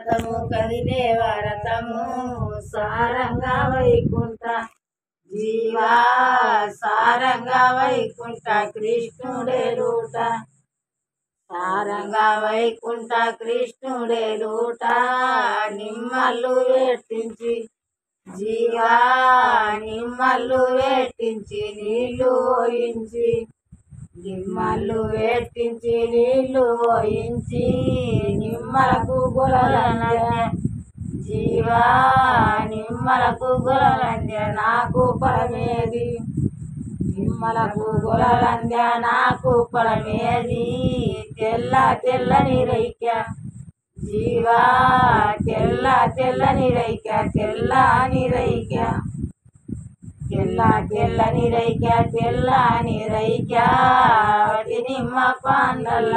రథము కదిలే వరతము సారంగా వైకుంఠ జీవా సారంగా వైకుంఠ కృష్ణుడే లూట సారంగా వైకుంఠ కృష్ణుడే లూట నిమ్మల్లు వేట్టించి జీవా నిమ్మల్లు వేట్టించి నీళ్లు పోయించి నిమ్మల్లు వేట్టించి నీళ్లు పోయించి నిమ్మలకు గొలలంద్య జీవా నిమ్మలకు గొలలంద్య నాకు పరమేది నిమ్మలకు గొలలంద్య నాకు పరమేది తెల్ల తెల్లని రైక జీవా తెల్ల తెల్లని రైక తెల్లని రైక తెల్ల తెల్లని రైక తెల్లని రైక వటి నిమ్మ పాండల్ల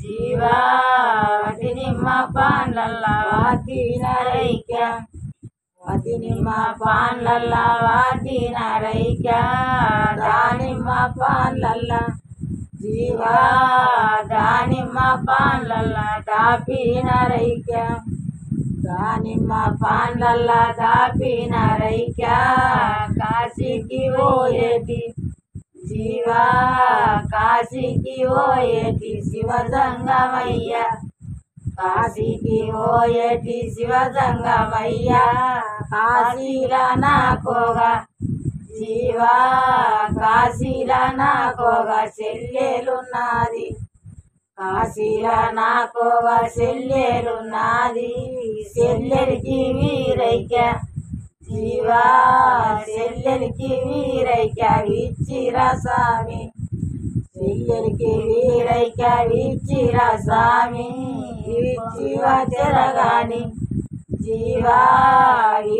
జీవా వటి నిమ్మ పాండల్ల వాతిన రైక వటి నిమ్మ పాండల్ల వాతిన రైక దానిమ్మ పాండల్ల జీవా దానిమ్మ పాండల్ల దాపిన రైక దానిమ్మ పాండల్ల దాపిన రైక కాశీకి పోయేటి జీవా కాశీకి పోయేటి శివజంగమయ్య కాశీకి పోయేటి శివజంగమయ్య కాశీలా నాకోగా జీవా కాశీలా నాకోగా చెల్లెలున్నది కాశీలా నాకోగా చెల్లెలున్నది చెల్లెలికి వీరైక జీవా చెల్లెలికి వీరైక ఇచ్చిరా స్వామి చెల్లెలికి వీరైక ఇచ్చిరా స్వామి ఇచ్చి వచ్చరగాని జీవా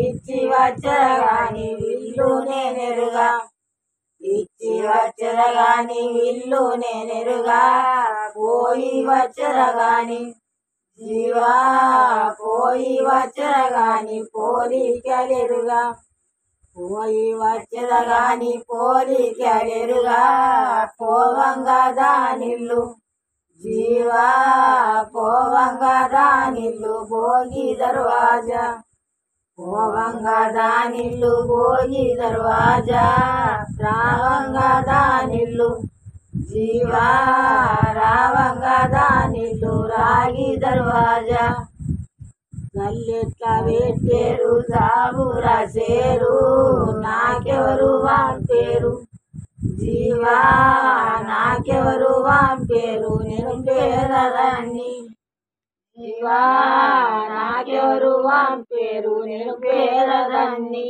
ఇచ్చి వచ్చరగాని విల్లు నేనెరుగా ఇచ్చి వచ్చరగాని విల్లు నేనెరుగా పోయి వచ్చరగాని జీవా పోయి వచ్చరగాని పోలికలెరుగా పోయి వచ్చరగాని పోలికలెరుగా పోవంగా దానిల్లు జీవా పోవంగా దానిల్లు భోగి దర్వాజా పోవంగా దానిల్లు భోగి దర్వాజా రావంగా దానిల్లు జీవా రావంగా దానిల్లు రాగి దర్వాజా నల్లెట్ల పెట్టేరు జాబురా చేరు నాకెవరు వాంపేరు జీవా నాకెవరు వాంపేరు నేను పేదదాన్ని జీవా నాకెవరు వాంపేరు నేను పేదదాన్ని